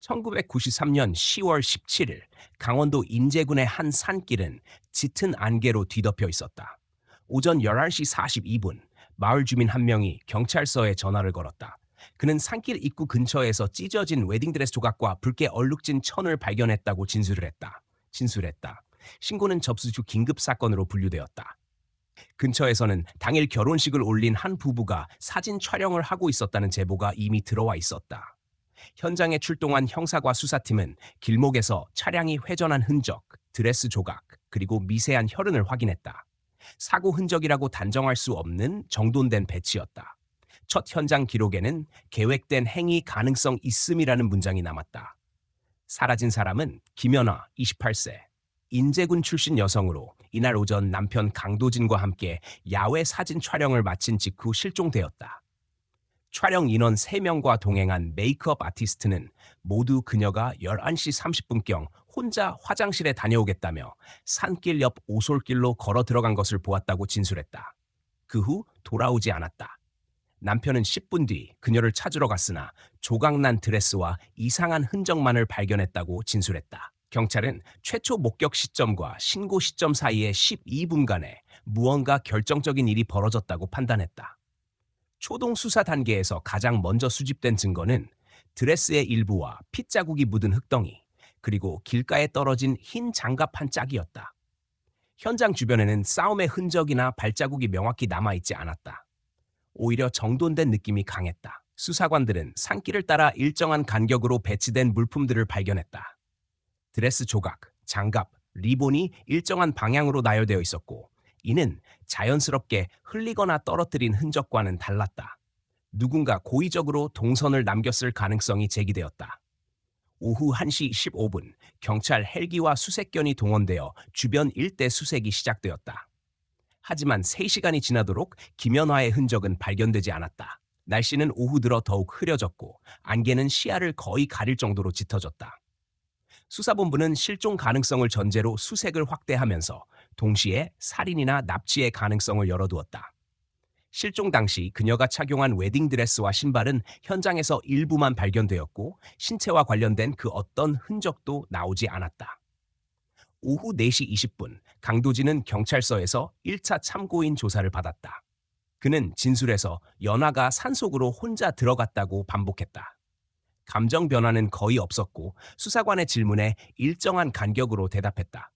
1993년 10월 17일 강원도 인제군의 한 산길은 짙은 안개로 뒤덮여 있었다. 오전 11시 42분 마을 주민 한 명이 경찰서에 전화를 걸었다. 그는 산길 입구 근처에서 찢어진 웨딩드레스 조각과 붉게 얼룩진 천을 발견했다고 진술했다. 신고는 접수 후 긴급 사건으로 분류되었다. 근처에서는 당일 결혼식을 올린 한 부부가 사진 촬영을 하고 있었다는 제보가 이미 들어와 있었다. 현장에 출동한 형사과 수사팀은 길목에서 차량이 회전한 흔적, 드레스 조각, 그리고 미세한 혈흔을 확인했다. 사고 흔적이라고 단정할 수 없는 정돈된 배치였다. 첫 현장 기록에는 계획된 행위 가능성 있음이라는 문장이 남았다. 사라진 사람은 김연아, 28세, 인제군 출신 여성으로 이날 오전 남편 강도진과 함께 야외 사진 촬영을 마친 직후 실종되었다. 촬영 인원 3명과 동행한 메이크업 아티스트는 모두 그녀가 11시 30분경 혼자 화장실에 다녀오겠다며 산길 옆 오솔길로 걸어 들어간 것을 보았다고 진술했다. 그 후 돌아오지 않았다. 남편은 10분 뒤 그녀를 찾으러 갔으나 조각난 드레스와 이상한 흔적만을 발견했다고 진술했다. 경찰은 최초 목격 시점과 신고 시점 사이의 12분간에 무언가 결정적인 일이 벌어졌다고 판단했다. 초동 수사 단계에서 가장 먼저 수집된 증거는 드레스의 일부와 핏자국이 묻은 흙덩이, 그리고 길가에 떨어진 흰 장갑 한 짝이었다. 현장 주변에는 싸움의 흔적이나 발자국이 명확히 남아있지 않았다. 오히려 정돈된 느낌이 강했다. 수사관들은 산길을 따라 일정한 간격으로 배치된 물품들을 발견했다. 드레스 조각, 장갑, 리본이 일정한 방향으로 나열되어 있었고, 이는 자연스럽게 흘리거나 떨어뜨린 흔적과는 달랐다. 누군가 고의적으로 동선을 남겼을 가능성이 제기되었다. 오후 1시 15분, 경찰 헬기와 수색견이 동원되어 주변 일대 수색이 시작되었다. 하지만 3시간이 지나도록 김연화의 흔적은 발견되지 않았다. 날씨는 오후 들어 더욱 흐려졌고 안개는 시야를 거의 가릴 정도로 짙어졌다. 수사본부는 실종 가능성을 전제로 수색을 확대하면서 동시에 살인이나 납치의 가능성을 열어두었다. 실종 당시 그녀가 착용한 웨딩드레스와 신발은 현장에서 일부만 발견되었고 신체와 관련된 그 어떤 흔적도 나오지 않았다. 오후 4시 20분 강도진은 경찰서에서 1차 참고인 조사를 받았다. 그는 진술에서 연아가 산속으로 혼자 들어갔다고 반복했다. 감정 변화는 거의 없었고 수사관의 질문에 일정한 간격으로 대답했다.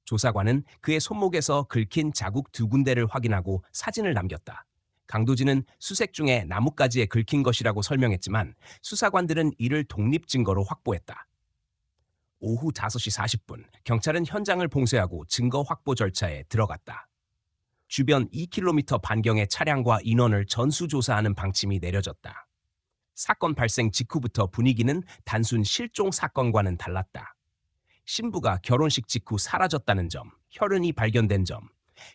조사관은 그의 손목에서 긁힌 자국 2군데를 확인하고 사진을 남겼다. 강도진은 수색 중에 나뭇가지에 긁힌 것이라고 설명했지만 수사관들은 이를 독립증거로 확보했다. 오후 5시 40분 경찰은 현장을 봉쇄하고 증거 확보 절차에 들어갔다. 주변 2km 반경의 차량과 인원을 전수조사하는 방침이 내려졌다. 사건 발생 직후부터 분위기는 단순 실종 사건과는 달랐다. 신부가 결혼식 직후 사라졌다는 점, 혈흔이 발견된 점,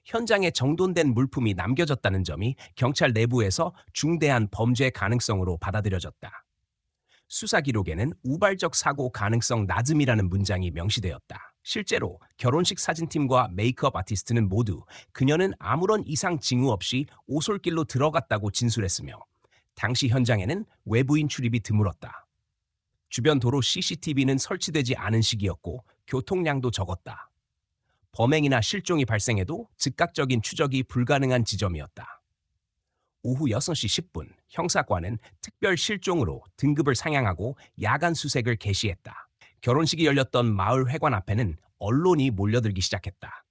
현장에 정돈된 물품이 남겨졌다는 점이 경찰 내부에서 중대한 범죄 가능성으로 받아들여졌다. 수사 기록에는 우발적 사고 가능성 낮음이라는 문장이 명시되었다. 실제로 결혼식 사진팀과 메이크업 아티스트는 모두 그녀는 아무런 이상 징후 없이 오솔길로 들어갔다고 진술했으며 당시 현장에는 외부인 출입이 드물었다. 주변 도로 CCTV는 설치되지 않은 시기였고 교통량도 적었다. 범행이나 실종이 발생해도 즉각적인 추적이 불가능한 지점이었다. 오후 6시 10분 형사과는 특별 실종으로 등급을 상향하고 야간 수색을 개시했다. 결혼식이 열렸던 마을 회관 앞에는 언론이 몰려들기 시작했다.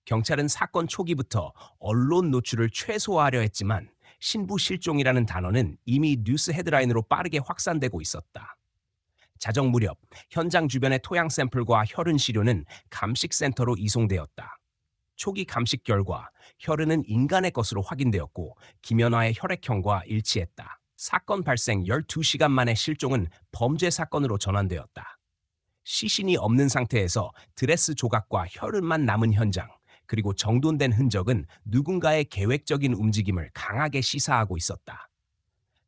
경찰은 사건 초기부터 언론 노출을 최소화하려 했지만 신부 실종이라는 단어는 이미 뉴스 헤드라인으로 빠르게 확산되고 있었다. 자정 무렵 현장 주변의 토양 샘플과 혈흔 시료는 감식센터로 이송되었다. 초기 감식 결과 혈흔은 인간의 것으로 확인되었고 김연아의 혈액형과 일치했다. 사건 발생 12시간 만에 실종은 범죄 사건으로 전환되었다. 시신이 없는 상태에서 드레스 조각과 혈흔만 남은 현장, 그리고 정돈된 흔적은 누군가의 계획적인 움직임을 강하게 시사하고 있었다.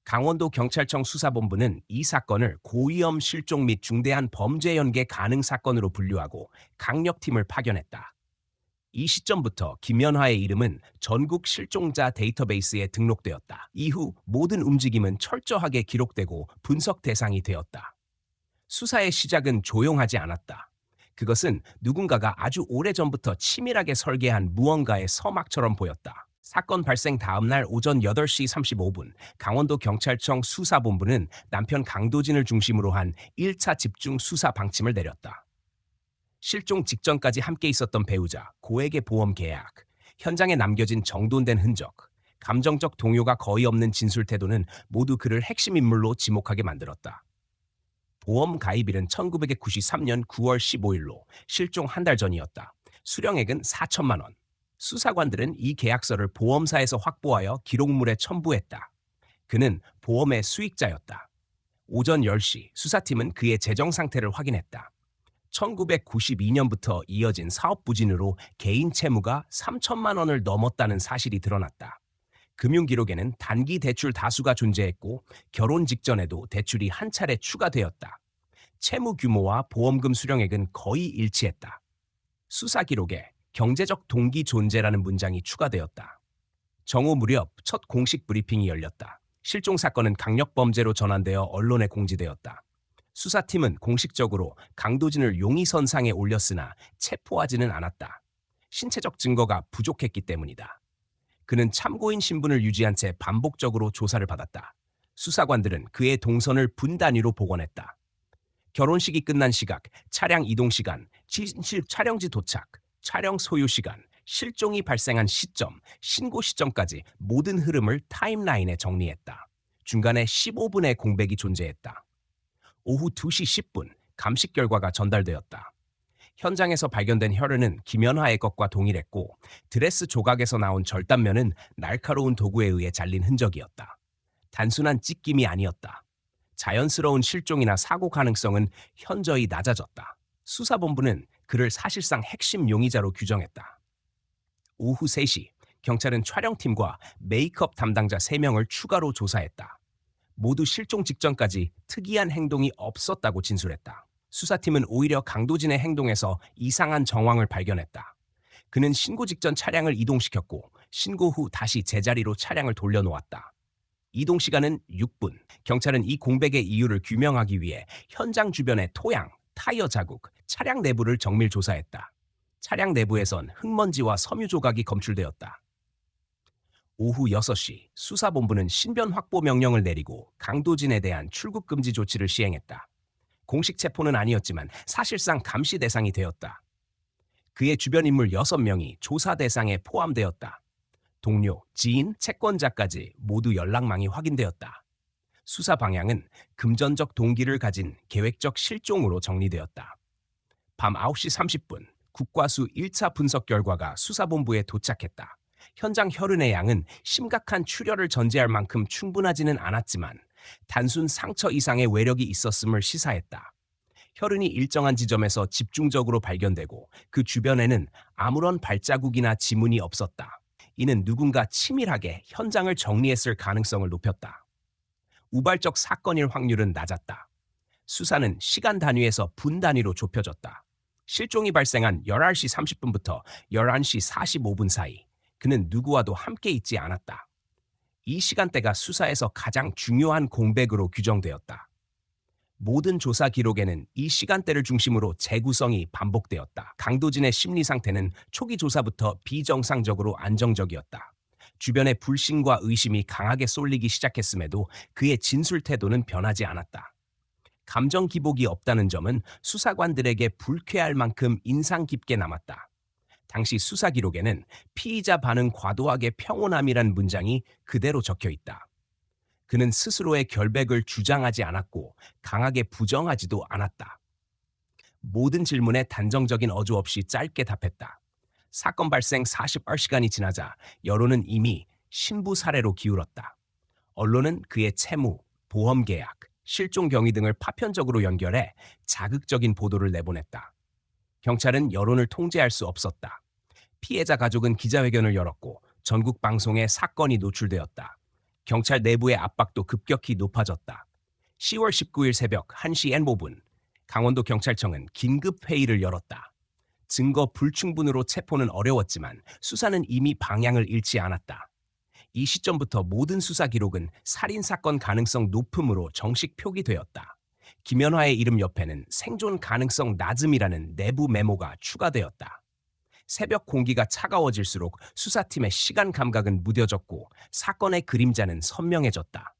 강원도 경찰청 수사본부는 이 사건을 고위험 실종 및 중대한 범죄 연계 가능 사건으로 분류하고 강력팀을 파견했다. 이 시점부터 김연화의 이름은 전국 실종자 데이터베이스에 등록되었다. 이후 모든 움직임은 철저하게 기록되고 분석 대상이 되었다. 수사의 시작은 조용하지 않았다. 그것은 누군가가 아주 오래전부터 치밀하게 설계한 무언가의 서막처럼 보였다. 사건 발생 다음 날 오전 8시 35분 강원도 경찰청 수사본부는 남편 강도진을 중심으로 한 1차 집중 수사 방침을 내렸다. 실종 직전까지 함께 있었던 배우자, 고액의 보험 계약, 현장에 남겨진 정돈된 흔적, 감정적 동요가 거의 없는 진술 태도는 모두 그를 핵심 인물로 지목하게 만들었다. 보험 가입일은 1993년 9월 15일로 실종 한 달 전이었다. 수령액은 4천만 원. 수사관들은 이 계약서를 보험사에서 확보하여 기록물에 첨부했다. 그는 보험의 수익자였다. 오전 10시 수사팀은 그의 재정 상태를 확인했다. 1992년부터 이어진 사업 부진으로 개인 채무가 3천만 원을 넘었다는 사실이 드러났다. 금융기록에는 단기 대출 다수가 존재했고 결혼 직전에도 대출이 한 차례 추가되었다. 채무 규모와 보험금 수령액은 거의 일치했다. 수사 기록에 경제적 동기 존재라는 문장이 추가되었다. 정오 무렵 첫 공식 브리핑이 열렸다. 실종 사건은 강력범죄로 전환되어 언론에 공지되었다. 수사팀은 공식적으로 강도진을 용의선상에 올렸으나 체포하지는 않았다. 신체적 증거가 부족했기 때문이다. 그는 참고인 신분을 유지한 채 반복적으로 조사를 받았다. 수사관들은 그의 동선을 분 단위로 복원했다. 결혼식이 끝난 시각, 차량 이동 시간, 진실 촬영지 도착, 촬영 소요 시간, 실종이 발생한 시점, 신고 시점까지 모든 흐름을 타임라인에 정리했다. 중간에 15분의 공백이 존재했다. 오후 2시 10분 감식 결과가 전달되었다. 현장에서 발견된 혈흔은 김연화의 것과 동일했고 드레스 조각에서 나온 절단면은 날카로운 도구에 의해 잘린 흔적이었다. 단순한 찢김이 아니었다. 자연스러운 실종이나 사고 가능성은 현저히 낮아졌다. 수사본부는 그를 사실상 핵심 용의자로 규정했다. 오후 3시 경찰은 촬영팀과 메이크업 담당자 3명을 추가로 조사했다. 모두 실종 직전까지 특이한 행동이 없었다고 진술했다. 수사팀은 오히려 강도진의 행동에서 이상한 정황을 발견했다. 그는 신고 직전 차량을 이동시켰고 신고 후 다시 제자리로 차량을 돌려놓았다. 이동 시간은 6분. 경찰은 이 공백의 이유를 규명하기 위해 현장 주변의 토양, 타이어 자국, 차량 내부를 정밀 조사했다. 차량 내부에선 흙먼지와 섬유 조각이 검출되었다. 오후 6시 수사본부는 신변 확보 명령을 내리고 강도진에 대한 출국 금지 조치를 시행했다. 공식 체포는 아니었지만 사실상 감시 대상이 되었다. 그의 주변 인물 6명이 조사 대상에 포함되었다. 동료, 지인, 채권자까지 모두 연락망이 확인되었다. 수사 방향은 금전적 동기를 가진 계획적 실종으로 정리되었다. 밤 9시 30분 국과수 1차 분석 결과가 수사본부에 도착했다. 현장 혈흔의 양은 심각한 출혈을 전제할 만큼 충분하지는 않았지만 단순 상처 이상의 외력이 있었음을 시사했다. 혈흔이 일정한 지점에서 집중적으로 발견되고 그 주변에는 아무런 발자국이나 지문이 없었다. 이는 누군가 치밀하게 현장을 정리했을 가능성을 높였다. 우발적 사건일 확률은 낮았다. 수사는 시간 단위에서 분 단위로 좁혀졌다. 실종이 발생한 11시 30분부터 11시 45분 사이 그는 누구와도 함께 있지 않았다. 이 시간대가 수사에서 가장 중요한 공백으로 규정되었다. 모든 조사 기록에는 이 시간대를 중심으로 재구성이 반복되었다. 강도진의 심리 상태는 초기 조사부터 비정상적으로 안정적이었다. 주변의 불신과 의심이 강하게 쏠리기 시작했음에도 그의 진술 태도는 변하지 않았다. 감정 기복이 없다는 점은 수사관들에게 불쾌할 만큼 인상 깊게 남았다. 당시 수사 기록에는 피의자 반응 과도하게 평온함이란 문장이 그대로 적혀 있다. 그는 스스로의 결백을 주장하지 않았고 강하게 부정하지도 않았다. 모든 질문에 단정적인 어조 없이 짧게 답했다. 사건 발생 48시간이 지나자 여론은 이미 신부 사례로 기울었다. 언론은 그의 채무, 보험 계약, 실종 경위 등을 파편적으로 연결해 자극적인 보도를 내보냈다. 경찰은 여론을 통제할 수 없었다. 피해자 가족은 기자회견을 열었고 전국 방송에 사건이 노출되었다. 경찰 내부의 압박도 급격히 높아졌다. 10월 19일 새벽 1시 N5분 강원도 경찰청은 긴급 회의를 열었다. 증거 불충분으로 체포는 어려웠지만 수사는 이미 방향을 잃지 않았다. 이 시점부터 모든 수사 기록은 살인사건 가능성 높음으로 정식 표기되었다. 김연화의 이름 옆에는 생존 가능성 낮음이라는 내부 메모가 추가되었다. 새벽 공기가 차가워질수록 수사팀의 시간 감각은 무뎌졌고 사건의 그림자는 선명해졌다.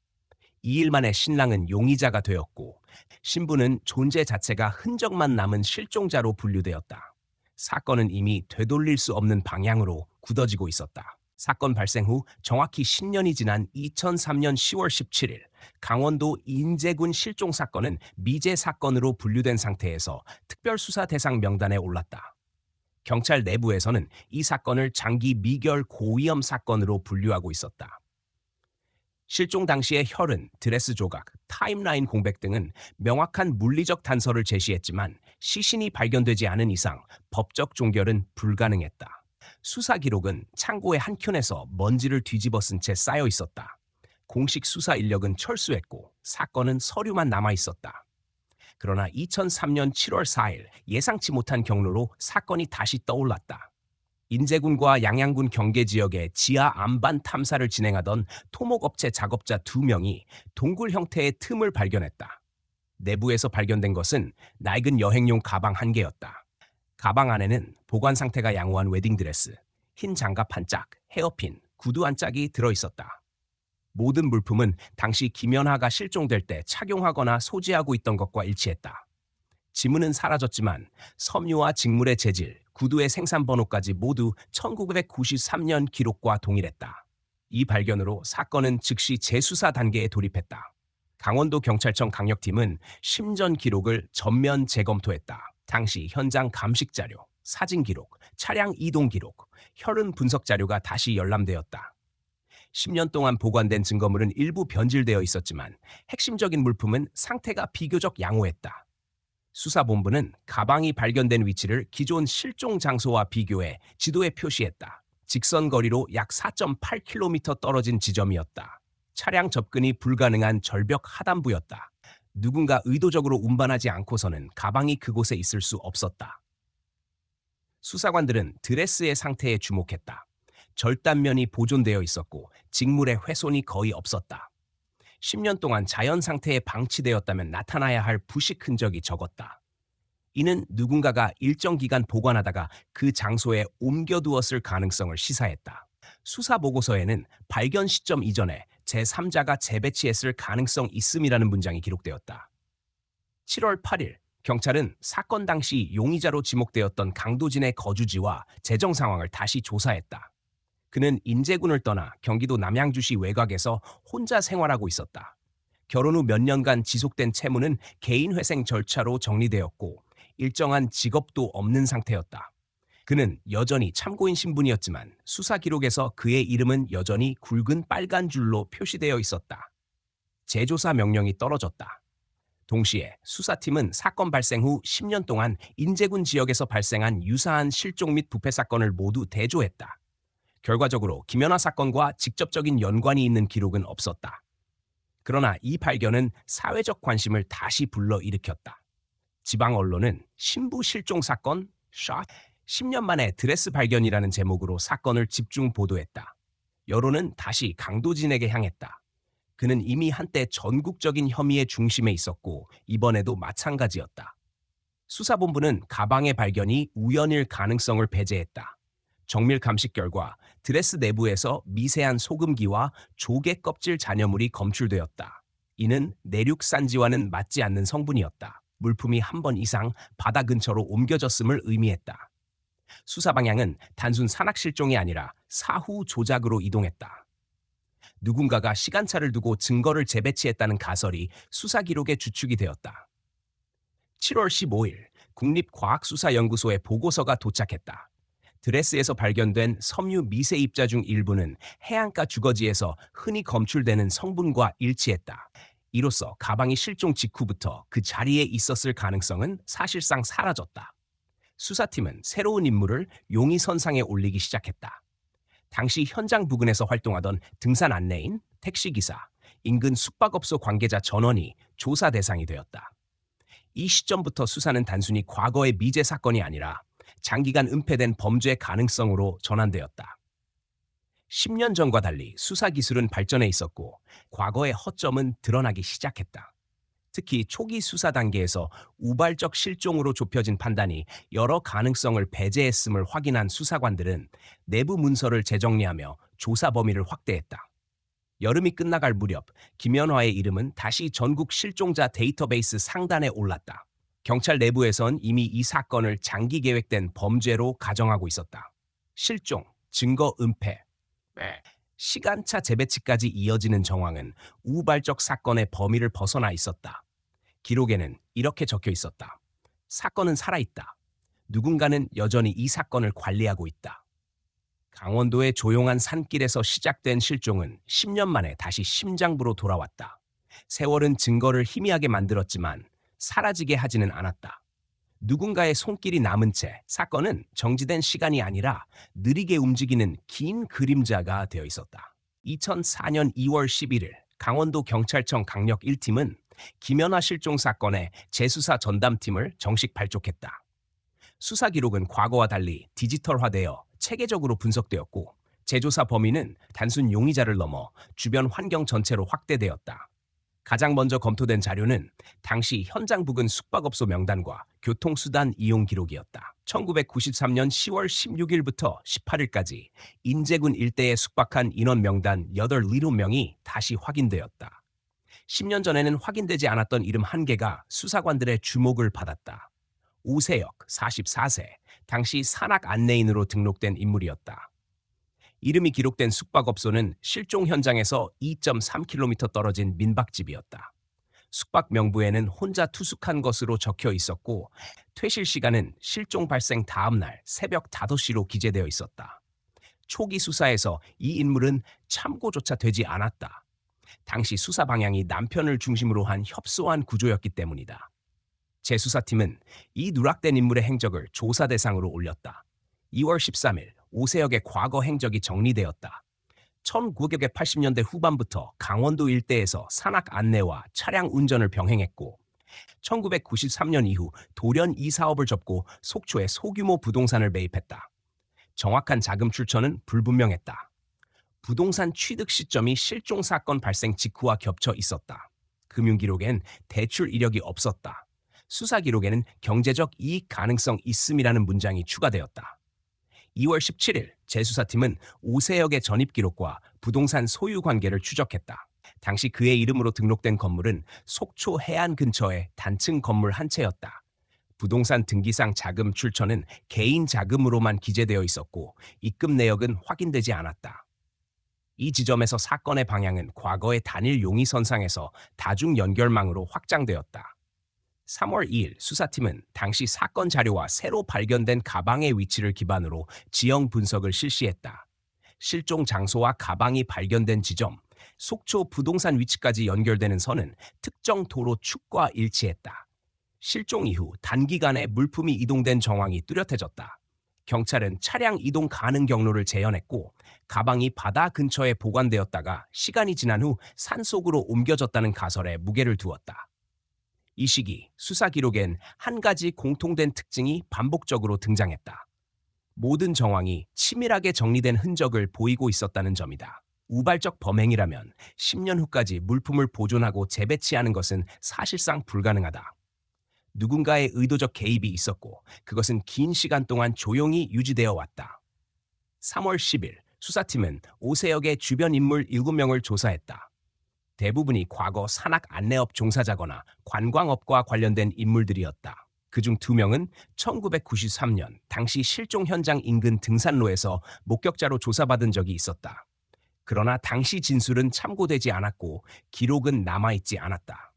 2일 만에 신랑은 용의자가 되었고 신부는 존재 자체가 흔적만 남은 실종자로 분류되었다. 사건은 이미 되돌릴 수 없는 방향으로 굳어지고 있었다. 사건 발생 후 정확히 10년이 지난 2003년 10월 17일 강원도 인제군 실종 사건은 미제 사건으로 분류된 상태에서 특별수사 대상 명단에 올랐다. 경찰 내부에서는 이 사건을 장기 미결 고위험 사건으로 분류하고 있었다. 실종 당시의 혈흔, 드레스 조각, 타임라인 공백 등은 명확한 물리적 단서를 제시했지만 시신이 발견되지 않은 이상 법적 종결은 불가능했다. 수사 기록은 창고의 한켠에서 먼지를 뒤집어 쓴 채 쌓여 있었다. 공식 수사 인력은 철수했고 사건은 서류만 남아 있었다. 그러나 2003년 7월 4일 예상치 못한 경로로 사건이 다시 떠올랐다. 인제군과 양양군 경계 지역에 지하 안반 탐사를 진행하던 토목업체 작업자 2명이 동굴 형태의 틈을 발견했다. 내부에서 발견된 것은 낡은 여행용 가방 1개였다. 가방 안에는 보관 상태가 양호한 웨딩드레스, 흰 장갑 한 짝, 헤어핀, 구두 한 짝이 들어있었다. 모든 물품은 당시 김연화가 실종될 때 착용하거나 소지하고 있던 것과 일치했다. 지문은 사라졌지만 섬유와 직물의 재질, 구두의 생산번호까지 모두 1993년 기록과 동일했다. 이 발견으로 사건은 즉시 재수사 단계에 돌입했다. 강원도 경찰청 강력팀은 심전 기록을 전면 재검토했다. 당시 현장 감식 자료, 사진 기록, 차량 이동 기록, 혈흔 분석 자료가 다시 열람되었다. 10년 동안 보관된 증거물은 일부 변질되어 있었지만 핵심적인 물품은 상태가 비교적 양호했다. 수사본부는 가방이 발견된 위치를 기존 실종 장소와 비교해 지도에 표시했다. 직선 거리로 약 4.8km 떨어진 지점이었다. 차량 접근이 불가능한 절벽 하단부였다. 누군가 의도적으로 운반하지 않고서는 가방이 그곳에 있을 수 없었다. 수사관들은 드레스의 상태에 주목했다. 절단면이 보존되어 있었고 직물의 훼손이 거의 없었다. 10년 동안 자연 상태에 방치되었다면 나타나야 할 부식 흔적이 적었다. 이는 누군가가 일정 기간 보관하다가 그 장소에 옮겨두었을 가능성을 시사했다. 수사 보고서에는 발견 시점 이전에 제3자가 재배치했을 가능성 있음이라는 문장이 기록되었다. 7월 8일 경찰은 사건 당시 용의자로 지목되었던 강도진의 거주지와 재정 상황을 다시 조사했다. 그는 인제군을 떠나 경기도 남양주시 외곽에서 혼자 생활하고 있었다. 결혼 후 몇 년간 지속된 채무는 개인회생 절차로 정리되었고 일정한 직업도 없는 상태였다. 그는 여전히 참고인 신분이었지만 수사 기록에서 그의 이름은 여전히 굵은 빨간 줄로 표시되어 있었다. 재조사 명령이 떨어졌다. 동시에 수사팀은 사건 발생 후 10년 동안 인제군 지역에서 발생한 유사한 실종 및 부패 사건을 모두 대조했다. 결과적으로 김연화 사건과 직접적인 연관이 있는 기록은 없었다. 그러나 이 발견은 사회적 관심을 다시 불러일으켰다. 지방 언론은 신부 실종 사건, 10년 만에 드레스 발견이라는 제목으로 사건을 집중 보도했다. 여론은 다시 강도진에게 향했다. 그는 이미 한때 전국적인 혐의의 중심에 있었고 이번에도 마찬가지였다. 수사본부는 가방의 발견이 우연일 가능성을 배제했다. 정밀 감식 결과 드레스 내부에서 미세한 소금기와 조개 껍질 잔여물이 검출되었다. 이는 내륙산지와는 맞지 않는 성분이었다. 물품이 한 번 이상 바다 근처로 옮겨졌음을 의미했다. 수사 방향은 단순 산악 실종이 아니라 사후 조작으로 이동했다. 누군가가 시간차를 두고 증거를 재배치했다는 가설이 수사 기록에 주축이 되었다. 7월 15일 국립과학수사연구소에 보고서가 도착했다. 드레스에서 발견된 섬유 미세 입자 중 일부는 해안가 주거지에서 흔히 검출되는 성분과 일치했다. 이로써 가방이 실종 직후부터 그 자리에 있었을 가능성은 사실상 사라졌다. 수사팀은 새로운 인물을 용의선상에 올리기 시작했다. 당시 현장 부근에서 활동하던 등산 안내인, 택시기사, 인근 숙박업소 관계자 전원이 조사 대상이 되었다. 이 시점부터 수사는 단순히 과거의 미제 사건이 아니라 장기간 은폐된 범죄 가능성으로 전환되었다. 10년 전과 달리 수사 기술은 발전해 있었고 과거의 허점은 드러나기 시작했다. 특히 초기 수사 단계에서 우발적 실종으로 좁혀진 판단이 여러 가능성을 배제했음을 확인한 수사관들은 내부 문서를 재정리하며 조사 범위를 확대했다. 여름이 끝나갈 무렵 김연화의 이름은 다시 전국 실종자 데이터베이스 상단에 올랐다. 경찰 내부에선 이미 이 사건을 장기 계획된 범죄로 가정하고 있었다. 실종, 증거 은폐, 시간차 재배치까지 이어지는 정황은 우발적 사건의 범위를 벗어나 있었다. 기록에는 이렇게 적혀 있었다. 사건은 살아있다. 누군가는 여전히 이 사건을 관리하고 있다. 강원도의 조용한 산길에서 시작된 실종은 10년 만에 다시 심장부로 돌아왔다. 세월은 증거를 희미하게 만들었지만 사라지게 하지는 않았다. 누군가의 손길이 남은 채 사건은 정지된 시간이 아니라 느리게 움직이는 긴 그림자가 되어 있었다. 2004년 2월 11일 강원도 경찰청 강력 1팀은 김연화 실종 사건의 재수사 전담팀을 정식 발족했다. 수사 기록은 과거와 달리 디지털화되어 체계적으로 분석되었고 재조사 범위는 단순 용의자를 넘어 주변 환경 전체로 확대되었다. 가장 먼저 검토된 자료는 당시 현장 부근 숙박업소 명단과 교통수단 이용 기록이었다. 1993년 10월 16일부터 18일까지 인제군 일대에 숙박한 인원 명단 87명이 다시 확인되었다. 10년 전에는 확인되지 않았던 이름 한 개가 수사관들의 주목을 받았다. 오세혁, 44세, 당시 산악 안내인으로 등록된 인물이었다. 이름이 기록된 숙박업소는 실종 현장에서 2.3km 떨어진 민박집이었다. 숙박 명부에는 혼자 투숙한 것으로 적혀 있었고 퇴실 시간은 실종 발생 다음 날 새벽 5시로 기재되어 있었다. 초기 수사에서 이 인물은 참고조차 되지 않았다. 당시 수사 방향이 남편을 중심으로 한 협소한 구조였기 때문이다. 재수사팀은 이 누락된 인물의 행적을 조사 대상으로 올렸다. 2월 13일 오세혁의 과거 행적이 정리되었다. 1980년대 후반부터 강원도 일대에서 산악 안내와 차량 운전을 병행했고 1993년 이후 돌연 이 사업을 접고 속초에 소규모 부동산을 매입했다. 정확한 자금 출처는 불분명했다. 부동산 취득 시점이 실종 사건 발생 직후와 겹쳐 있었다. 금융기록엔 대출 이력이 없었다. 수사 기록에는 경제적 이익 가능성 있음이라는 문장이 추가되었다. 2월 17일 재수사팀은 오세혁의 전입 기록과 부동산 소유 관계를 추적했다. 당시 그의 이름으로 등록된 건물은 속초 해안 근처의 단층 건물 한 채였다. 부동산 등기상 자금 출처는 개인 자금으로만 기재되어 있었고 입금 내역은 확인되지 않았다. 이 지점에서 사건의 방향은 과거의 단일 용의 선상에서 다중 연결망으로 확장되었다. 3월 2일 수사팀은 당시 사건 자료와 새로 발견된 가방의 위치를 기반으로 지형 분석을 실시했다. 실종 장소와 가방이 발견된 지점, 속초 부동산 위치까지 연결되는 선은 특정 도로 축과 일치했다. 실종 이후 단기간에 물품이 이동된 정황이 뚜렷해졌다. 경찰은 차량 이동 가능 경로를 재현했고 가방이 바다 근처에 보관되었다가 시간이 지난 후 산속으로 옮겨졌다는 가설에 무게를 두었다. 이 시기 수사 기록엔 한 가지 공통된 특징이 반복적으로 등장했다. 모든 정황이 치밀하게 정리된 흔적을 보이고 있었다는 점이다. 우발적 범행이라면 10년 후까지 물품을 보존하고 재배치하는 것은 사실상 불가능하다. 누군가의 의도적 개입이 있었고 그것은 긴 시간 동안 조용히 유지되어 왔다. 3월 10일 수사팀은 오세혁의 주변 인물 7명을 조사했다. 대부분이 과거 산악 안내업 종사자거나 관광업과 관련된 인물들이었다. 그중 2명은 1993년 당시 실종 현장 인근 등산로에서 목격자로 조사받은 적이 있었다. 그러나 당시 진술은 참고되지 않았고 기록은 남아있지 않았다.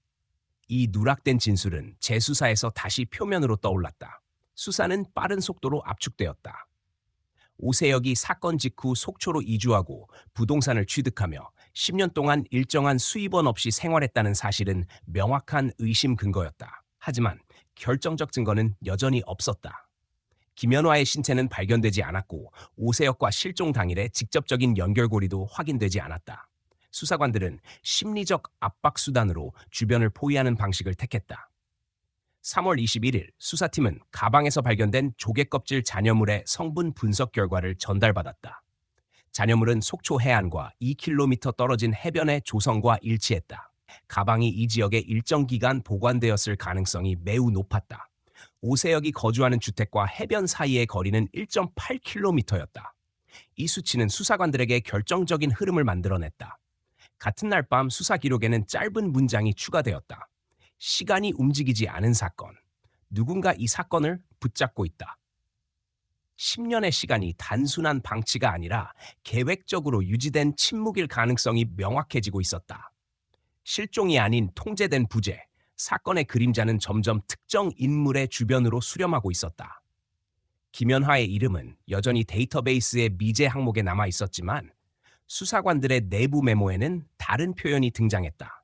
이 누락된 진술은 재수사에서 다시 표면으로 떠올랐다. 수사는 빠른 속도로 압축되었다. 오세혁이 사건 직후 속초로 이주하고 부동산을 취득하며 10년 동안 일정한 수입원 없이 생활했다는 사실은 명확한 의심 근거였다. 하지만 결정적 증거는 여전히 없었다. 김연화의 신체는 발견되지 않았고 오세혁과 실종 당일의 직접적인 연결고리도 확인되지 않았다. 수사관들은 심리적 압박 수단으로 주변을 포위하는 방식을 택했다. 3월 21일 수사팀은 가방에서 발견된 조개껍질 잔여물의 성분 분석 결과를 전달받았다. 잔여물은 속초 해안과 2km 떨어진 해변의 조성과 일치했다. 가방이 이 지역에 일정 기간 보관되었을 가능성이 매우 높았다. 오세혁이 거주하는 주택과 해변 사이의 거리는 1.8km였다. 이 수치는 수사관들에게 결정적인 흐름을 만들어냈다. 같은 날 밤 수사 기록에는 짧은 문장이 추가되었다. 시간이 움직이지 않은 사건. 누군가 이 사건을 붙잡고 있다. 10년의 시간이 단순한 방치가 아니라 계획적으로 유지된 침묵일 가능성이 명확해지고 있었다. 실종이 아닌 통제된 부재, 사건의 그림자는 점점 특정 인물의 주변으로 수렴하고 있었다. 김연화의 이름은 여전히 데이터베이스의 미제 항목에 남아 있었지만 수사관들의 내부 메모에는 다른 표현이 등장했다.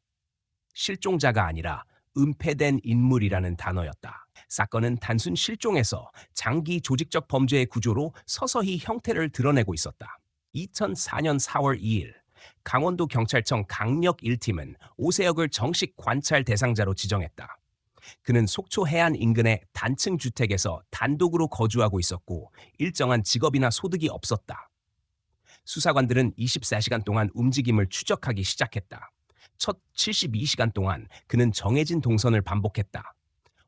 실종자가 아니라 은폐된 인물이라는 단어였다. 사건은 단순 실종에서 장기 조직적 범죄의 구조로 서서히 형태를 드러내고 있었다. 2004년 4월 2일 강원도 경찰청 강력 1팀은 오세혁을 정식 관찰 대상자로 지정했다. 그는 속초 해안 인근의 단층 주택에서 단독으로 거주하고 있었고 일정한 직업이나 소득이 없었다. 수사관들은 24시간 동안 움직임을 추적하기 시작했다. 첫 72시간 동안 그는 정해진 동선을 반복했다.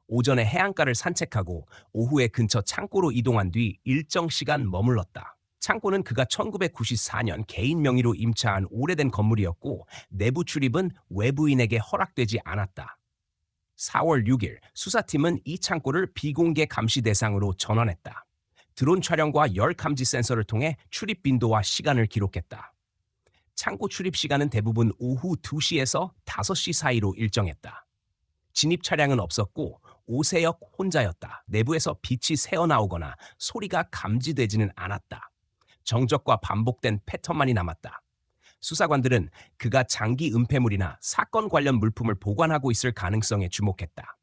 오전에 해안가를 산책하고 오후에 근처 창고로 이동한 뒤 일정 시간 머물렀다. 창고는 그가 1994년 개인 명의로 임차한 오래된 건물이었고 내부 출입은 외부인에게 허락되지 않았다. 4월 6일 수사팀은 이 창고를 비공개 감시 대상으로 전환했다. 드론 촬영과 열 감지 센서를 통해 출입 빈도와 시간을 기록했다. 창고 출입 시간은 대부분 오후 2시에서 5시 사이로 일정했다. 진입 차량은 없었고 오세혁 혼자였다. 내부에서 빛이 새어나오거나 소리가 감지되지는 않았다. 정적과 반복된 패턴만이 남았다. 수사관들은 그가 장기 은폐물이나 사건 관련 물품을 보관하고 있을 가능성에 주목했다.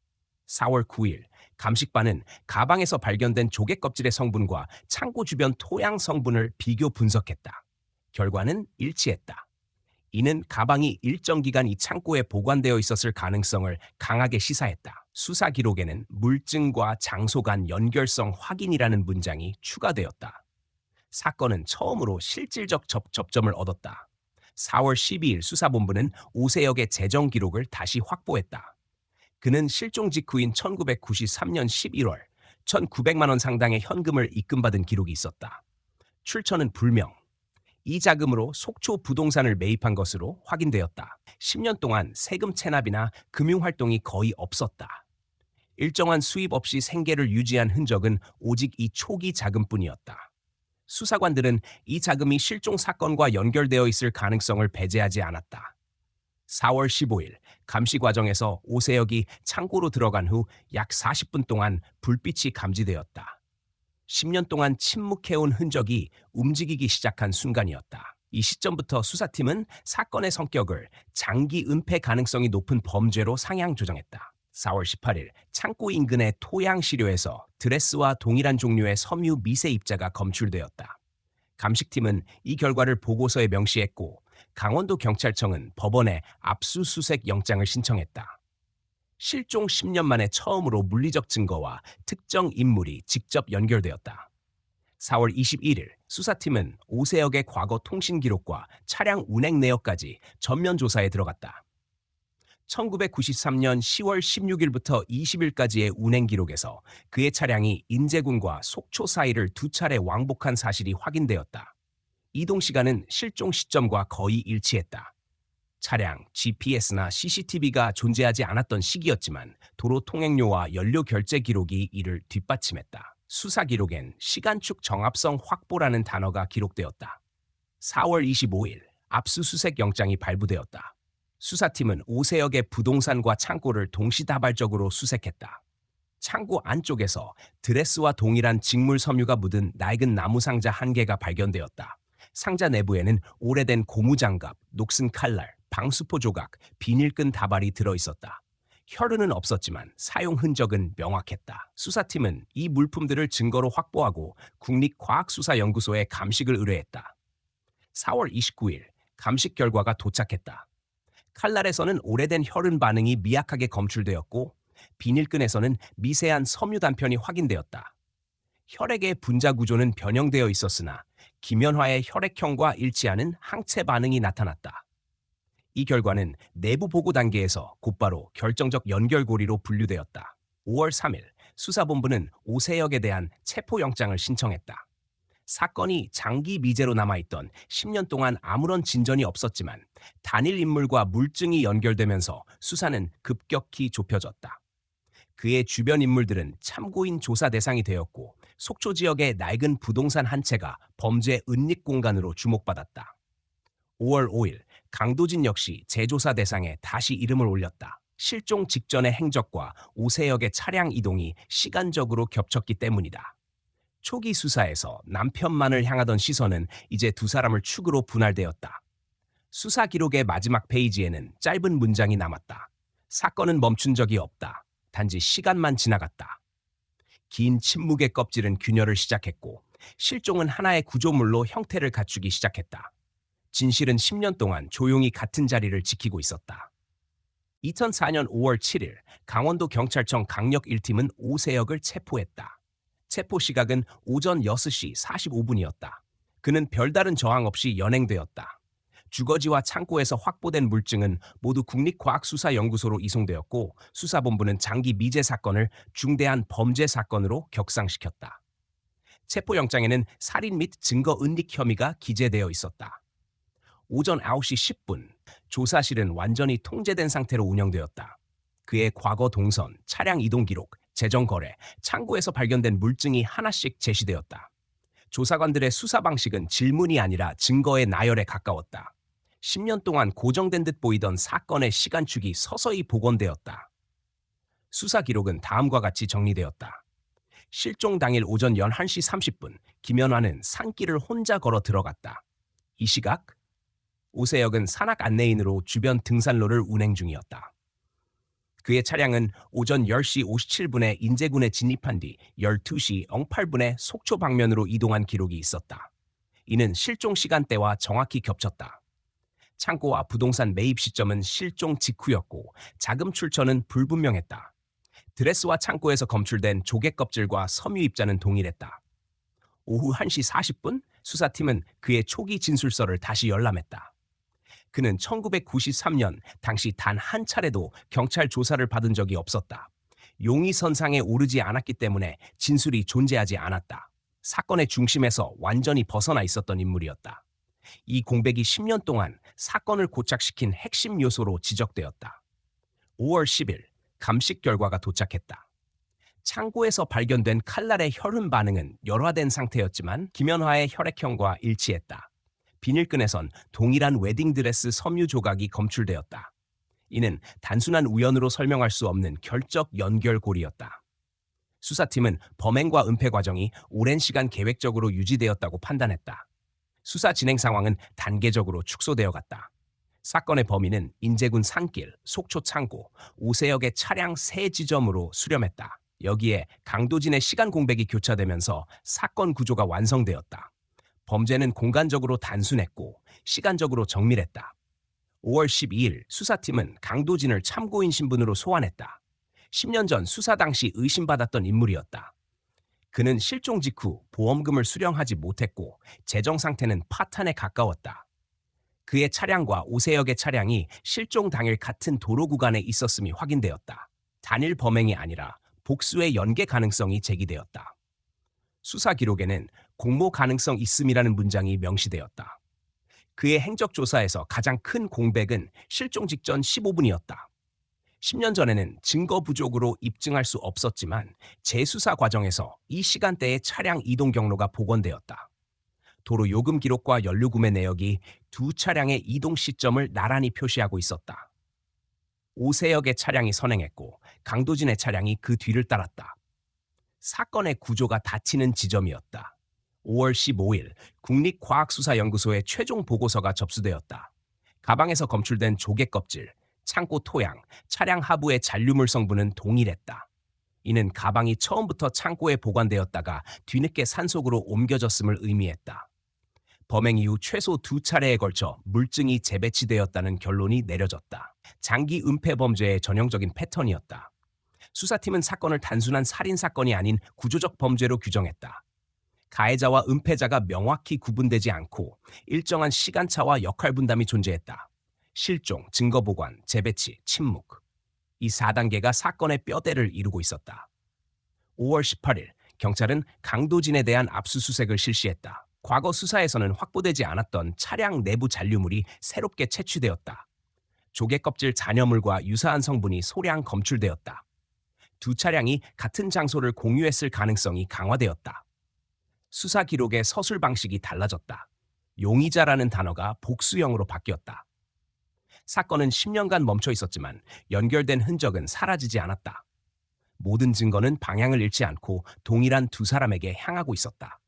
4월 9일 감식반은 가방에서 발견된 조개 껍질의 성분과 창고 주변 토양 성분을 비교 분석했다. 결과는 일치했다. 이는 가방이 일정 기간 이 창고에 보관되어 있었을 가능성을 강하게 시사했다. 수사 기록에는 물증과 장소 간 연결성 확인이라는 문장이 추가되었다. 사건은 처음으로 실질적 접점을 얻었다. 4월 12일 수사본부는 오세혁의 재정 기록을 다시 확보했다. 그는 실종 직후인 1993년 11월 1,900만 원 상당의 현금을 입금받은 기록이 있었다. 출처는 불명. 이 자금으로 속초 부동산을 매입한 것으로 확인되었다. 10년 동안 세금 체납이나 금융활동이 거의 없었다. 일정한 수입 없이 생계를 유지한 흔적은 오직 이 초기 자금뿐이었다. 수사관들은 이 자금이 실종 사건과 연결되어 있을 가능성을 배제하지 않았다. 4월 15일 감시 과정에서 오세혁이 창고로 들어간 후 약 40분 동안 불빛이 감지되었다. 10년 동안 침묵해온 흔적이 움직이기 시작한 순간이었다. 이 시점부터 수사팀은 사건의 성격을 장기 은폐 가능성이 높은 범죄로 상향 조정했다. 4월 18일 창고 인근의 토양 시료에서 드레스와 동일한 종류의 섬유 미세 입자가 검출되었다. 감식팀은 이 결과를 보고서에 명시했고 강원도 경찰청은 법원에 압수수색 영장을 신청했다. 실종 10년 만에 처음으로 물리적 증거와 특정 인물이 직접 연결되었다. 4월 21일 수사팀은 오세혁의 과거 통신 기록과 차량 운행 내역까지 전면 조사에 들어갔다. 1993년 10월 16일부터 20일까지의 운행 기록에서 그의 차량이 인제군과 속초 사이를 2차례 왕복한 사실이 확인되었다. 이동 시간은 실종 시점과 거의 일치했다. 차량, GPS나 CCTV가 존재하지 않았던 시기였지만 도로 통행료와 연료 결제 기록이 이를 뒷받침했다. 수사 기록엔 시간축 정합성 확보라는 단어가 기록되었다. 4월 25일 압수수색 영장이 발부되었다. 수사팀은 오세혁의 부동산과 창고를 동시다발적으로 수색했다. 창고 안쪽에서 드레스와 동일한 직물 섬유가 묻은 낡은 나무 상자 1개가 발견되었다. 상자 내부에는 오래된 고무장갑, 녹슨 칼날, 방수포 조각, 비닐끈 다발이 들어있었다. 혈흔은 없었지만 사용 흔적은 명확했다. 수사팀은 이 물품들을 증거로 확보하고 국립과학수사연구소에 감식을 의뢰했다. 4월 29일 감식 결과가 도착했다. 칼날에서는 오래된 혈흔 반응이 미약하게 검출되었고 비닐끈에서는 미세한 섬유 단편이 확인되었다. 혈액의 분자 구조는 변형되어 있었으나 김연화의 혈액형과 일치하는 항체 반응이 나타났다. 이 결과는 내부 보고 단계에서 곧바로 결정적 연결고리로 분류되었다. 5월 3일 수사본부는 오세혁에 대한 체포영장을 신청했다. 사건이 장기 미제로 남아있던 10년 동안 아무런 진전이 없었지만 단일 인물과 물증이 연결되면서 수사는 급격히 좁혀졌다. 그의 주변 인물들은 참고인 조사 대상이 되었고 속초 지역의 낡은 부동산 한 채가 범죄 은닉 공간으로 주목받았다. 5월 5일 강도진 역시 재조사 대상에 다시 이름을 올렸다. 실종 직전의 행적과 오세혁의 차량 이동이 시간적으로 겹쳤기 때문이다. 초기 수사에서 남편만을 향하던 시선은 이제 두 사람을 축으로 분할되었다. 수사 기록의 마지막 페이지에는 짧은 문장이 남았다. 사건은 멈춘 적이 없다. 단지 시간만 지나갔다. 긴 침묵의 껍질은 균열을 시작했고 실종은 하나의 구조물로 형태를 갖추기 시작했다. 진실은 10년 동안 조용히 같은 자리를 지키고 있었다. 2004년 5월 7일 강원도 경찰청 강력 1팀은 오세혁을 체포했다. 체포 시각은 오전 6시 45분이었다. 그는 별다른 저항 없이 연행되었다. 주거지와 창고에서 확보된 물증은 모두 국립과학수사연구소로 이송되었고 수사본부는 장기 미제 사건을 중대한 범죄 사건으로 격상시켰다. 체포영장에는 살인 및 증거 은닉 혐의가 기재되어 있었다. 오전 9시 10분 조사실은 완전히 통제된 상태로 운영되었다. 그의 과거 동선, 차량 이동 기록, 재정 거래, 창고에서 발견된 물증이 하나씩 제시되었다. 조사관들의 수사 방식은 질문이 아니라 증거의 나열에 가까웠다. 10년 동안 고정된 듯 보이던 사건의 시간축이 서서히 복원되었다. 수사 기록은 다음과 같이 정리되었다. 실종 당일 오전 11시 30분 김연화는 산길을 혼자 걸어 들어갔다. 이 시각 오세혁은 산악 안내인으로 주변 등산로를 운행 중이었다. 그의 차량은 오전 10시 57분에 인제군에 진입한 뒤 12시 08분에 속초 방면으로 이동한 기록이 있었다. 이는 실종 시간대와 정확히 겹쳤다. 창고와 부동산 매입 시점은 실종 직후였고 자금 출처는 불분명했다. 드레스와 창고에서 검출된 조개 껍질과 섬유 입자는 동일했다. 오후 1시 40분 수사팀은 그의 초기 진술서를 다시 열람했다. 그는 1993년 당시 단 한 차례도 경찰 조사를 받은 적이 없었다. 용의선상에 오르지 않았기 때문에 진술이 존재하지 않았다. 사건의 중심에서 완전히 벗어나 있었던 인물이었다. 이 공백이 10년 동안 사건을 고착시킨 핵심 요소로 지적되었다. 5월 10일 감식 결과가 도착했다. 창고에서 발견된 칼날의 혈흔 반응은 열화된 상태였지만 김연화의 혈액형과 일치했다. 비닐끈에선 동일한 웨딩드레스 섬유 조각이 검출되었다. 이는 단순한 우연으로 설명할 수 없는 결적 연결고리였다. 수사팀은 범행과 은폐 과정이 오랜 시간 계획적으로 유지되었다고 판단했다. 수사 진행 상황은 단계적으로 축소되어 갔다. 사건의 범인은 인제군 산길, 속초 창고, 오세혁의 차량 3지점으로 수렴했다. 여기에 강도진의 시간 공백이 교차되면서 사건 구조가 완성되었다. 범죄는 공간적으로 단순했고 시간적으로 정밀했다. 5월 12일 수사팀은 강도진을 참고인 신분으로 소환했다. 10년 전 수사 당시 의심받았던 인물이었다. 그는 실종 직후 보험금을 수령하지 못했고 재정 상태는 파탄에 가까웠다. 그의 차량과 오세혁의 차량이 실종 당일 같은 도로 구간에 있었음이 확인되었다. 단일 범행이 아니라 복수의 연계 가능성이 제기되었다. 수사 기록에는 공모 가능성 있음이라는 문장이 명시되었다. 그의 행적 조사에서 가장 큰 공백은 실종 직전 15분이었다. 10년 전에는 증거 부족으로 입증할 수 없었지만 재수사 과정에서 이 시간대의 차량 이동 경로가 복원되었다. 도로 요금 기록과 연료 구매 내역이 두 차량의 이동 시점을 나란히 표시하고 있었다. 오세혁의 차량이 선행했고 강도진의 차량이 그 뒤를 따랐다. 사건의 구조가 닫히는 지점이었다. 5월 15일 국립과학수사연구소의 최종 보고서가 접수되었다. 가방에서 검출된 조개 껍질, 창고 토양, 차량 하부의 잔류물 성분은 동일했다. 이는 가방이 처음부터 창고에 보관되었다가 뒤늦게 산속으로 옮겨졌음을 의미했다. 범행 이후 최소 2차례에 걸쳐 물증이 재배치되었다는 결론이 내려졌다. 장기 은폐 범죄의 전형적인 패턴이었다. 수사팀은 사건을 단순한 살인사건이 아닌 구조적 범죄로 규정했다. 가해자와 은폐자가 명확히 구분되지 않고 일정한 시간차와 역할 분담이 존재했다. 실종, 증거보관, 재배치, 침묵. 이 4단계가 사건의 뼈대를 이루고 있었다. 5월 18일, 경찰은 강도진에 대한 압수수색을 실시했다. 과거 수사에서는 확보되지 않았던 차량 내부 잔류물이 새롭게 채취되었다. 조개 껍질 잔여물과 유사한 성분이 소량 검출되었다. 두 차량이 같은 장소를 공유했을 가능성이 강화되었다. 수사 기록의 서술 방식이 달라졌다. 용의자라는 단어가 복수형으로 바뀌었다. 사건은 10년간 멈춰 있었지만 연결된 흔적은 사라지지 않았다. 모든 증거는 방향을 잃지 않고 동일한 두 사람에게 향하고 있었다.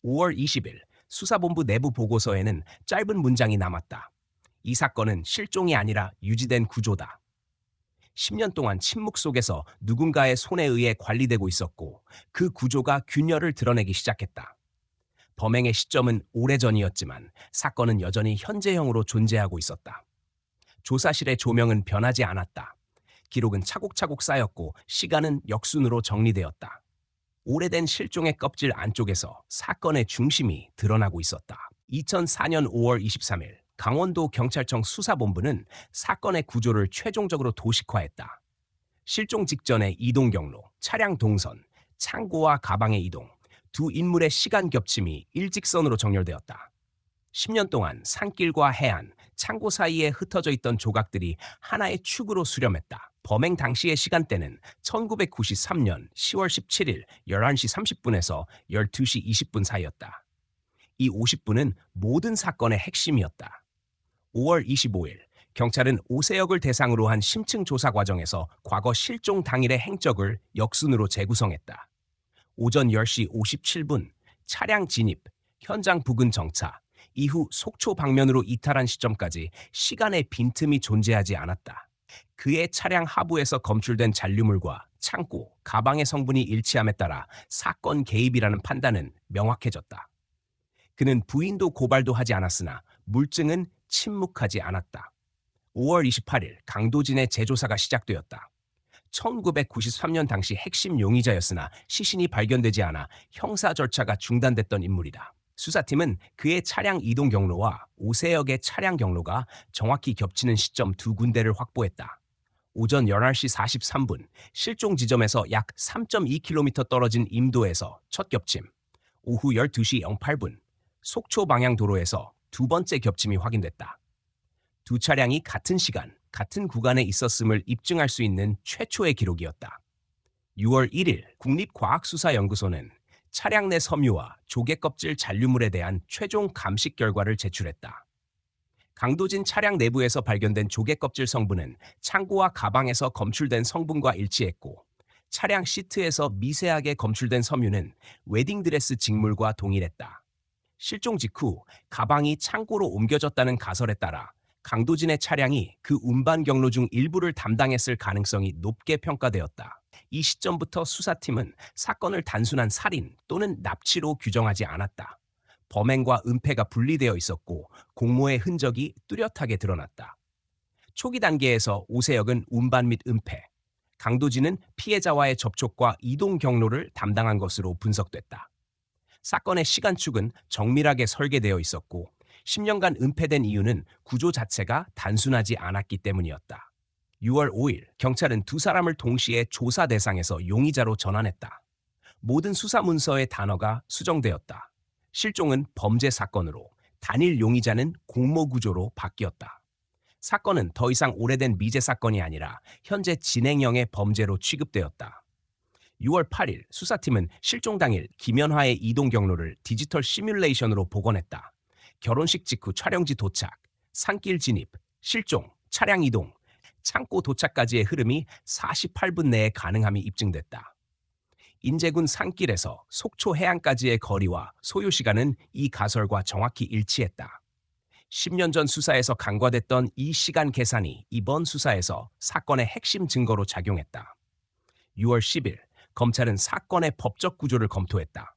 5월 20일 수사본부 내부 보고서에는 짧은 문장이 남았다. 이 사건은 실종이 아니라 유지된 구조다. 10년 동안 침묵 속에서 누군가의 손에 의해 관리되고 있었고 그 구조가 균열을 드러내기 시작했다. 범행의 시점은 오래전이었지만 사건은 여전히 현재형으로 존재하고 있었다. 조사실의 조명은 변하지 않았다. 기록은 차곡차곡 쌓였고 시간은 역순으로 정리되었다. 오래된 실종의 껍질 안쪽에서 사건의 중심이 드러나고 있었다. 2004년 5월 23일 강원도 경찰청 수사본부는 사건의 구조를 최종적으로 도식화했다. 실종 직전의 이동 경로, 차량 동선, 창고와 가방의 이동, 두 인물의 시간 겹침이 일직선으로 정렬되었다. 10년 동안 산길과 해안, 창고 사이에 흩어져 있던 조각들이 하나의 축으로 수렴했다. 범행 당시의 시간대는 1993년 10월 17일 11시 30분에서 12시 20분 사이였다. 이 50분은 모든 사건의 핵심이었다. 5월 25일 경찰은 오세혁을 대상으로 한 심층 조사 과정에서 과거 실종 당일의 행적을 역순으로 재구성했다. 오전 10시 57분 차량 진입, 현장 부근 정차, 이후 속초 방면으로 이탈한 시점까지 시간의 빈틈이 존재하지 않았다. 그의 차량 하부에서 검출된 잔류물과 창고, 가방의 성분이 일치함에 따라 사건 개입이라는 판단은 명확해졌다. 그는 부인도 고발도 하지 않았으나 물증은 침묵하지 않았다. 5월 28일 강도진의 재조사가 시작되었다. 1993년 당시 핵심 용의자였으나 시신이 발견되지 않아 형사 절차가 중단됐던 인물이다. 수사팀은 그의 차량 이동 경로와 오세혁의 차량 경로가 정확히 겹치는 시점 두 군데를 확보했다. 오전 11시 43분 실종 지점에서 약 3.2km 떨어진 임도에서 첫 겹침, 오후 12시 08분 속초 방향 도로에서 두 번째 겹침이 확인됐다. 두 차량이 같은 시간, 같은 구간에 있었음을 입증할 수 있는 최초의 기록이었다. 6월 1일 국립과학수사연구소는 차량 내 섬유와 조개 껍질 잔류물에 대한 최종 감식 결과를 제출했다. 강도진 차량 내부에서 발견된 조개 껍질 성분은 창고와 가방에서 검출된 성분과 일치했고 차량 시트에서 미세하게 검출된 섬유는 웨딩드레스 직물과 동일했다. 실종 직후 가방이 창고로 옮겨졌다는 가설에 따라 강도진의 차량이 그 운반 경로 중 일부를 담당했을 가능성이 높게 평가되었다. 이 시점부터 수사팀은 사건을 단순한 살인 또는 납치로 규정하지 않았다. 범행과 은폐가 분리되어 있었고 공모의 흔적이 뚜렷하게 드러났다. 초기 단계에서 오세혁은 운반 및 은폐, 강도진은 피해자와의 접촉과 이동 경로를 담당한 것으로 분석됐다. 사건의 시간축은 정밀하게 설계되어 있었고 10년간 은폐된 이유는 구조 자체가 단순하지 않았기 때문이었다. 6월 5일 경찰은 두 사람을 동시에 조사 대상에서 용의자로 전환했다. 모든 수사 문서의 단어가 수정되었다. 실종은 범죄 사건으로, 단일 용의자는 공모 구조로 바뀌었다. 사건은 더 이상 오래된 미제 사건이 아니라 현재 진행형의 범죄로 취급되었다. 6월 8일 수사팀은 실종 당일 김연화의 이동 경로를 디지털 시뮬레이션으로 복원했다. 결혼식 직후 촬영지 도착, 산길 진입, 실종, 차량 이동, 창고 도착까지의 흐름이 48분 내에 가능함이 입증됐다. 인제군 산길에서 속초 해안까지의 거리와 소요 시간은 이 가설과 정확히 일치했다. 10년 전 수사에서 간과됐던 이 시간 계산이 이번 수사에서 사건의 핵심 증거로 작용했다. 6월 10일 검찰은 사건의 법적 구조를 검토했다.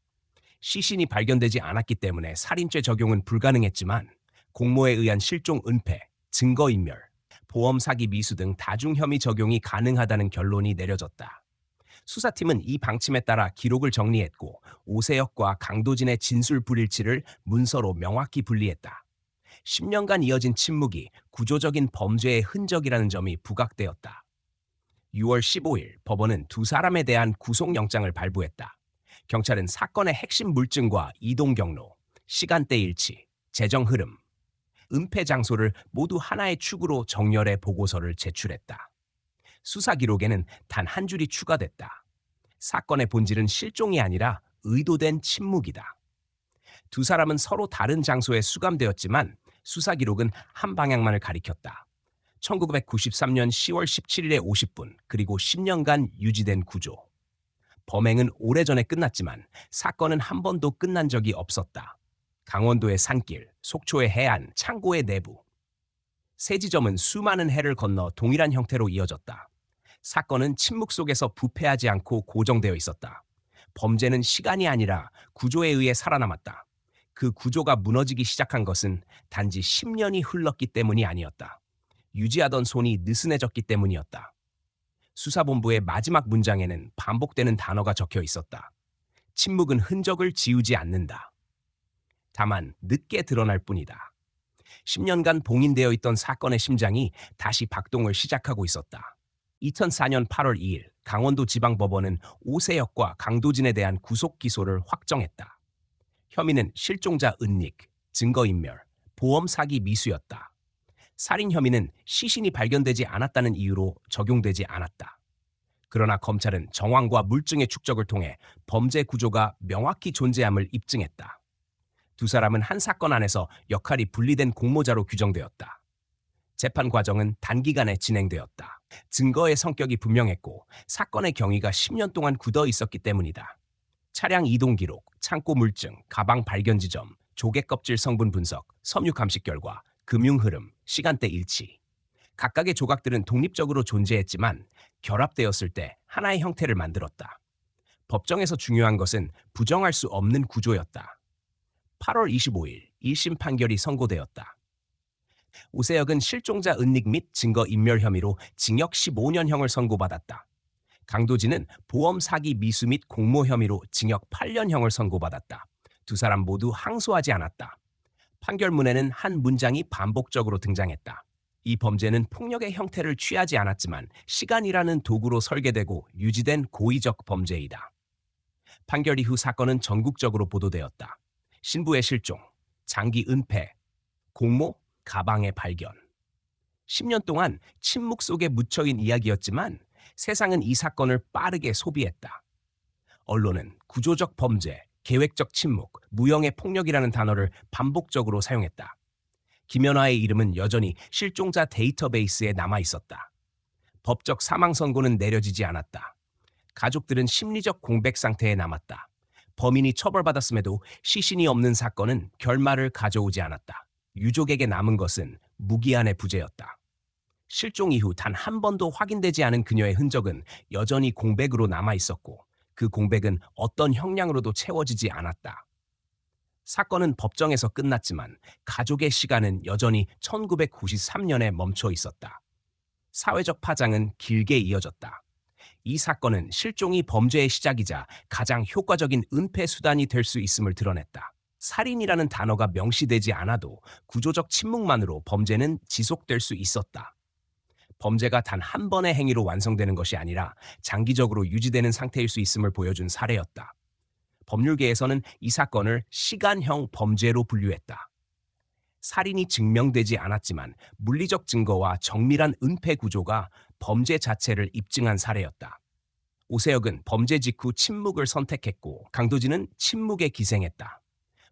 시신이 발견되지 않았기 때문에 살인죄 적용은 불가능했지만 공모에 의한 실종 은폐, 증거인멸, 보험 사기 미수 등 다중 혐의 적용이 가능하다는 결론이 내려졌다. 수사팀은 이 방침에 따라 기록을 정리했고 오세혁과 강도진의 진술 불일치를 문서로 명확히 분리했다. 10년간 이어진 침묵이 구조적인 범죄의 흔적이라는 점이 부각되었다. 6월 15일 법원은 두 사람에 대한 구속영장을 발부했다. 경찰은 사건의 핵심 물증과 이동 경로, 시간대 일치, 재정 흐름, 은폐 장소를 모두 하나의 축으로 정렬해 보고서를 제출했다. 수사 기록에는 단 한 줄이 추가됐다. 사건의 본질은 실종이 아니라 의도된 침묵이다. 두 사람은 서로 다른 장소에 수감되었지만 수사 기록은 한 방향만을 가리켰다. 1993년 10월 17일에 50분, 그리고 10년간 유지된 구조. 범행은 오래전에 끝났지만 사건은 한 번도 끝난 적이 없었다. 강원도의 산길, 속초의 해안, 창고의 내부. 세 지점은 수많은 해를 건너 동일한 형태로 이어졌다. 사건은 침묵 속에서 부패하지 않고 고정되어 있었다. 범죄는 시간이 아니라 구조에 의해 살아남았다. 그 구조가 무너지기 시작한 것은 단지 10년이 흘렀기 때문이 아니었다. 유지하던 손이 느슨해졌기 때문이었다. 수사본부의 마지막 문장에는 반복되는 단어가 적혀 있었다. 침묵은 흔적을 지우지 않는다. 다만 늦게 드러날 뿐이다. 10년간 봉인되어 있던 사건의 심장이 다시 박동을 시작하고 있었다. 2004년 8월 2일 강원도 지방법원은 오세혁과 강도진에 대한 구속 기소를 확정했다. 혐의는 실종자 은닉, 증거인멸, 보험 사기 미수였다. 살인 혐의는 시신이 발견되지 않았다는 이유로 적용되지 않았다. 그러나 검찰은 정황과 물증의 축적을 통해 범죄 구조가 명확히 존재함을 입증했다. 두 사람은 한 사건 안에서 역할이 분리된 공모자로 규정되었다. 재판 과정은 단기간에 진행되었다. 증거의 성격이 분명했고 사건의 경위가 10년 동안 굳어 있었기 때문이다. 차량 이동 기록, 창고 물증, 가방 발견 지점, 조개 껍질 성분 분석, 섬유 감식 결과, 금융 흐름, 시간대 일치. 각각의 조각들은 독립적으로 존재했지만 결합되었을 때 하나의 형태를 만들었다. 법정에서 중요한 것은 부정할 수 없는 구조였다. 8월 25일 1심 판결이 선고되었다. 오세혁은 실종자 은닉 및 증거 인멸 혐의로 징역 15년형을 선고받았다. 강도진은 보험 사기 미수 및 공모 혐의로 징역 8년형을 선고받았다. 두 사람 모두 항소하지 않았다. 판결문에는 한 문장이 반복적으로 등장했다. 이 범죄는 폭력의 형태를 취하지 않았지만 시간이라는 도구로 설계되고 유지된 고의적 범죄이다. 판결 이후 사건은 전국적으로 보도되었다. 신부의 실종, 장기 은폐, 공모, 가방의 발견. 10년 동안 침묵 속에 묻혀인 이야기였지만 세상은 이 사건을 빠르게 소비했다. 언론은 구조적 범죄, 계획적 침묵, 무형의 폭력이라는 단어를 반복적으로 사용했다. 김연아의 이름은 여전히 실종자 데이터베이스에 남아 있었다. 법적 사망 선고는 내려지지 않았다. 가족들은 심리적 공백 상태에 남았다. 범인이 처벌받았음에도 시신이 없는 사건은 결말을 가져오지 않았다. 유족에게 남은 것은 무기한의 부재였다. 실종 이후 단 한 번도 확인되지 않은 그녀의 흔적은 여전히 공백으로 남아 있었고 그 공백은 어떤 형량으로도 채워지지 않았다. 사건은 법정에서 끝났지만 가족의 시간은 여전히 1993년에 멈춰 있었다. 사회적 파장은 길게 이어졌다. 이 사건은 실종이 범죄의 시작이자 가장 효과적인 은폐 수단이 될 수 있음을 드러냈다. 살인이라는 단어가 명시되지 않아도 구조적 침묵만으로 범죄는 지속될 수 있었다. 범죄가 단 한 번의 행위로 완성되는 것이 아니라 장기적으로 유지되는 상태일 수 있음을 보여준 사례였다. 법률계에서는 이 사건을 시간형 범죄로 분류했다. 살인이 증명되지 않았지만 물리적 증거와 정밀한 은폐 구조가 범죄 자체를 입증한 사례였다. 오세혁은 범죄 직후 침묵을 선택했고 강도진은 침묵에 기생했다.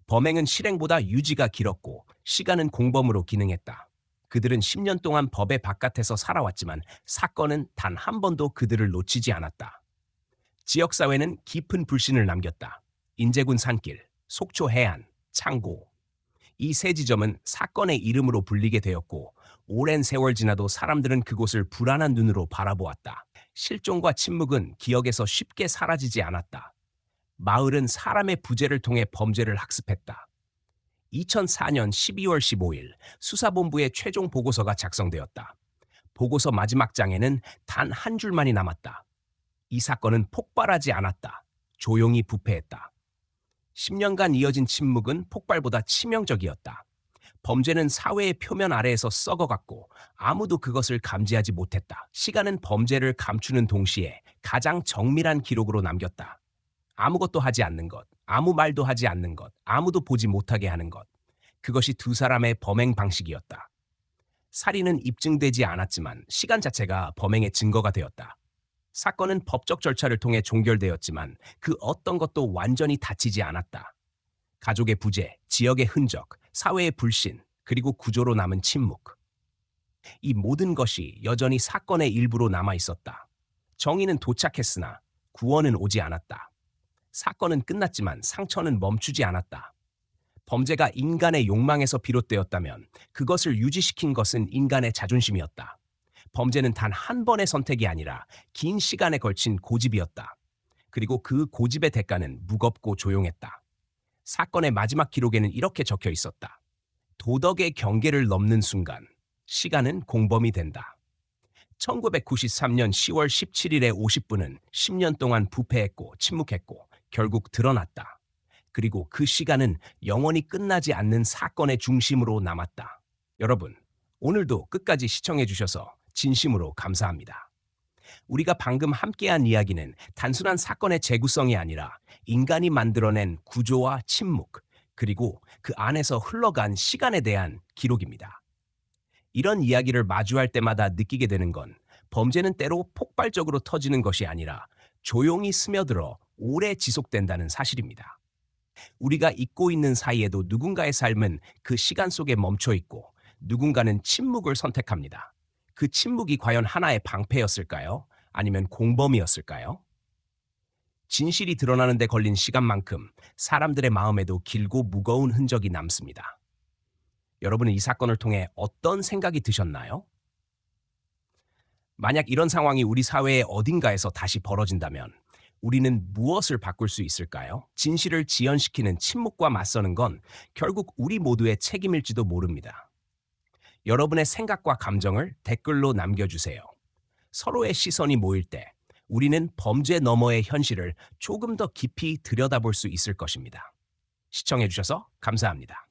범행은 실행보다 유지가 길었고 시간은 공범으로 기능했다. 그들은 10년 동안 법의 바깥에서 살아왔지만 사건은 단 한 번도 그들을 놓치지 않았다. 지역사회는 깊은 불신을 남겼다. 인제군 산길, 속초 해안, 창고. 이 세 지점은 사건의 이름으로 불리게 되었고 오랜 세월 지나도 사람들은 그곳을 불안한 눈으로 바라보았다. 실종과 침묵은 기억에서 쉽게 사라지지 않았다. 마을은 사람의 부재를 통해 범죄를 학습했다. 2004년 12월 15일 수사본부의 최종 보고서가 작성되었다. 보고서 마지막 장에는 단 한 줄만이 남았다. 이 사건은 폭발하지 않았다. 조용히 부패했다. 10년간 이어진 침묵은 폭발보다 치명적이었다. 범죄는 사회의 표면 아래에서 썩어갔고 아무도 그것을 감지하지 못했다. 시간은 범죄를 감추는 동시에 가장 정밀한 기록으로 남겼다. 아무것도 하지 않는 것, 아무 말도 하지 않는 것, 아무도 보지 못하게 하는 것. 그것이 두 사람의 범행 방식이었다. 살인은 입증되지 않았지만 시간 자체가 범행의 증거가 되었다. 사건은 법적 절차를 통해 종결되었지만 그 어떤 것도 완전히 닫히지 않았다. 가족의 부재, 지역의 흔적, 사회의 불신, 그리고 구조로 남은 침묵. 이 모든 것이 여전히 사건의 일부로 남아 있었다. 정의는 도착했으나 구원은 오지 않았다. 사건은 끝났지만 상처는 멈추지 않았다. 범죄가 인간의 욕망에서 비롯되었다면 그것을 유지시킨 것은 인간의 자존심이었다. 범죄는 단 한 번의 선택이 아니라 긴 시간에 걸친 고집이었다. 그리고 그 고집의 대가는 무겁고 조용했다. 사건의 마지막 기록에는 이렇게 적혀 있었다. 도덕의 경계를 넘는 순간, 시간은 공범이 된다. 1993년 10월 17일의 50분은 10년 동안 부패했고 침묵했고 결국 드러났다. 그리고 그 시간은 영원히 끝나지 않는 사건의 중심으로 남았다. 여러분, 오늘도 끝까지 시청해 주셔서 진심으로 감사합니다. 우리가 방금 함께한 이야기는 단순한 사건의 재구성이 아니라 인간이 만들어낸 구조와 침묵, 그리고 그 안에서 흘러간 시간에 대한 기록입니다. 이런 이야기를 마주할 때마다 느끼게 되는 건 범죄는 때로 폭발적으로 터지는 것이 아니라 조용히 스며들어 오래 지속된다는 사실입니다. 우리가 잊고 있는 사이에도 누군가의 삶은 그 시간 속에 멈춰 있고 누군가는 침묵을 선택합니다. 그 침묵이 과연 하나의 방패였을까요? 아니면 공범이었을까요? 진실이 드러나는 데 걸린 시간만큼 사람들의 마음에도 길고 무거운 흔적이 남습니다. 여러분은 이 사건을 통해 어떤 생각이 드셨나요? 만약 이런 상황이 우리 사회의 어딘가에서 다시 벌어진다면 우리는 무엇을 바꿀 수 있을까요? 진실을 지연시키는 침묵과 맞서는 건 결국 우리 모두의 책임일지도 모릅니다. 여러분의 생각과 감정을 댓글로 남겨주세요. 서로의 시선이 모일 때 우리는 범죄 너머의 현실을 조금 더 깊이 들여다볼 수 있을 것입니다. 시청해주셔서 감사합니다.